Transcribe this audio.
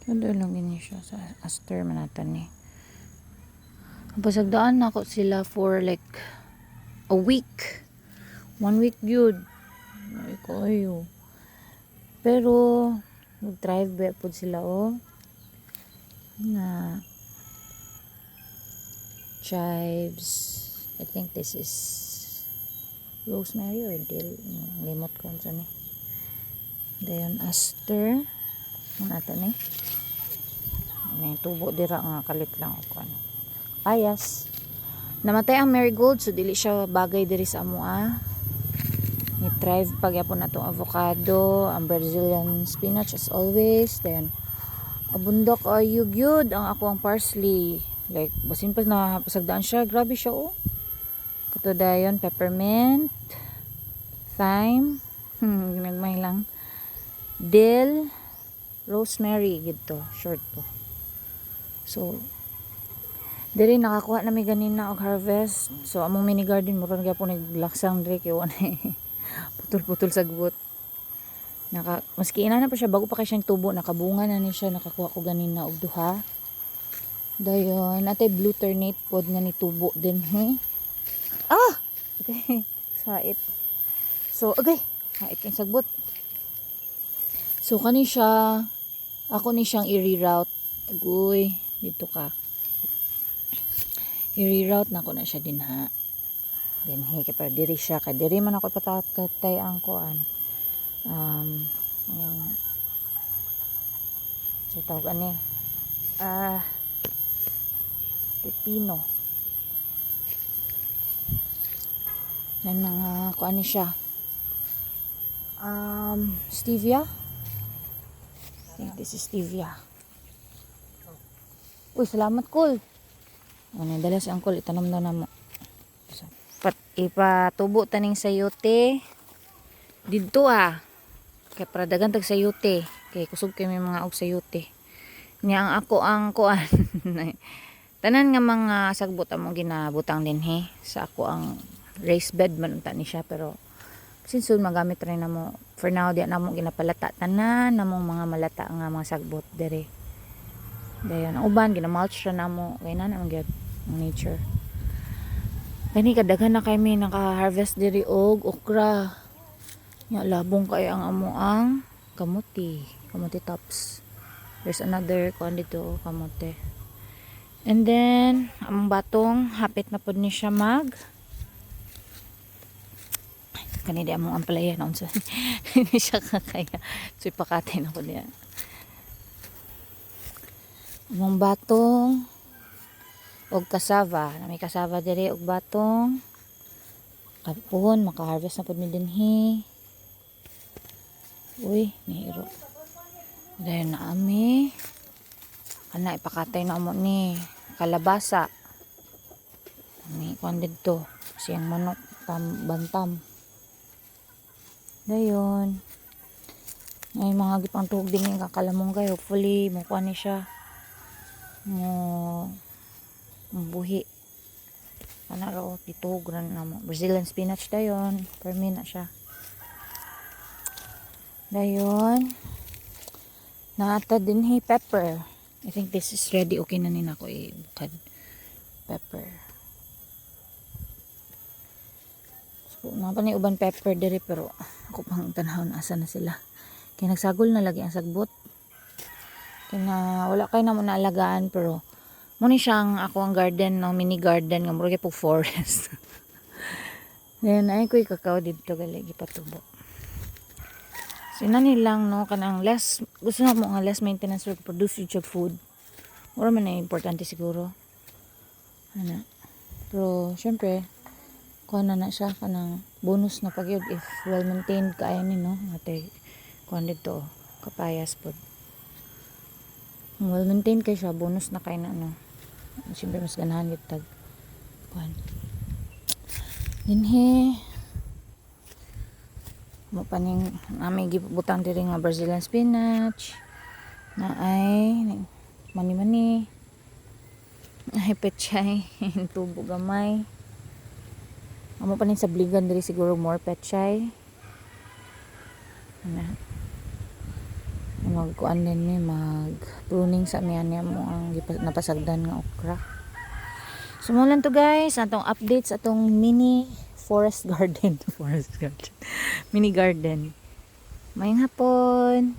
Kada lang gini siya sa aster manatan ni. Pasagdaan na ako sila for like a week. 1 week gyud. Ay kayo. Pero nag-drive ba po sila na chives. I think this is rosemary or dill. Limot ko sa ni. Dayon aster manatan ni. May tubo dira nga kalit lang ako ano. Ayas. Namatay ang marigold so dili siya bagay diri sa amoa. Ni thrive pagyapon na tong avocado, ang Brazilian spinach as always. Then abundok ayug yun ang ako ang parsley. Like basin pa na pasagdaan siya, grabe siya Kato dayon peppermint, thyme, ginagmay lang. Dill, rosemary gito, short to. So diri nakakuha na may ganina og harvest. So among mini garden murag gyapon naglaksang diri kay wala putol-putol sa gubot. Maski ina na pa siya bago pa kay siyang tubo, nakabunga na ni siya, nakakuha ko ganina og duha. Dayon atay blue turnip pod nga ni tubo din okay. Sait. So okay, hait kay sagbot. So kani siya ako ni siyang i-reroute. Agoy, dito ka. I-reroute na ko na siya dinha. Then kay para diri siya kay diri man ako patakatay ang kuan. So tawag ani pepino. Yan mga kuan ni siya. Stevia. I think this is stevia. Uy, salamat Kul. Ano dala si Uncle itanom daw namo. Ipatubo taning sayote didto kay para dagan tag sayote kay kusog kay may mga og sayote niya ang ako ang kuan tanan nga mga sagbot among ginabutang dinhi sa ako ang raised bed man unta ni siya pero since magamit rin namo for now di namo ginapalata tanan namong mga malata nga mga sagbot dere dayon ang uban ginamulch ra namo kay na ang gyud ang nature. Kani kadaghan na kay may naka-harvest diri og okra. Nya labong kay ang amuang kamuti tops. There's another kuan dito kamote. And then among batong hapit na pud ni siya kani di among ampalaya na unsa. Hindi siya kakaya. So ipakatay na ko diya. Among batong og kasava, na may kasava diri og batong kapuhon maka-harvest na pud mi dinhi. Uy, nihiro. Dahil na ami ana ipakatay na amo ni kalabasa. Ni kuan didto siyang manok bantam. Dayon ay mga gipang tuhog din nga kalamungay, hopefully mo kuan ni siya mo buhi ana raw tituog na mo Brazilian spinach dayon permi na siya dayon naata dinhi pepper. I think this is ready, okay na ni nako ibukad pepper. So mga panay uban pepper diri pero ako pang tanahon asa na sila kay nagsagol na lagi ang sagbot kay na wala kay na mo naalagaan pero muni siyang ako ang garden no mini garden nga murag po forest. Then ay koy kakao dito gali gipatubo. So inani lang no kanang less gusto na mo nga less maintenance to produce future food. Ora man na importante siguro. Ana. Pero syempre kuha na siya kanang bonus na pagyud if well maintained kaayo ni no ate kuha dito kapayas pod. Well maintained kay siya bonus na kay na no. Siyempre mas ganahan yung tag kuhan dinhi mo paning aming gibutang diri nga Brazilian spinach na ay mani ay pechay tubo gamay amo paning sabligan diri siguro more pechay ana magkuan din mi mag pruning sa miyan niya mo ang napasagdan nga okra. Sumulan to guys atong updates atong mini forest garden. Forest garden, mini garden. Mayang hapon.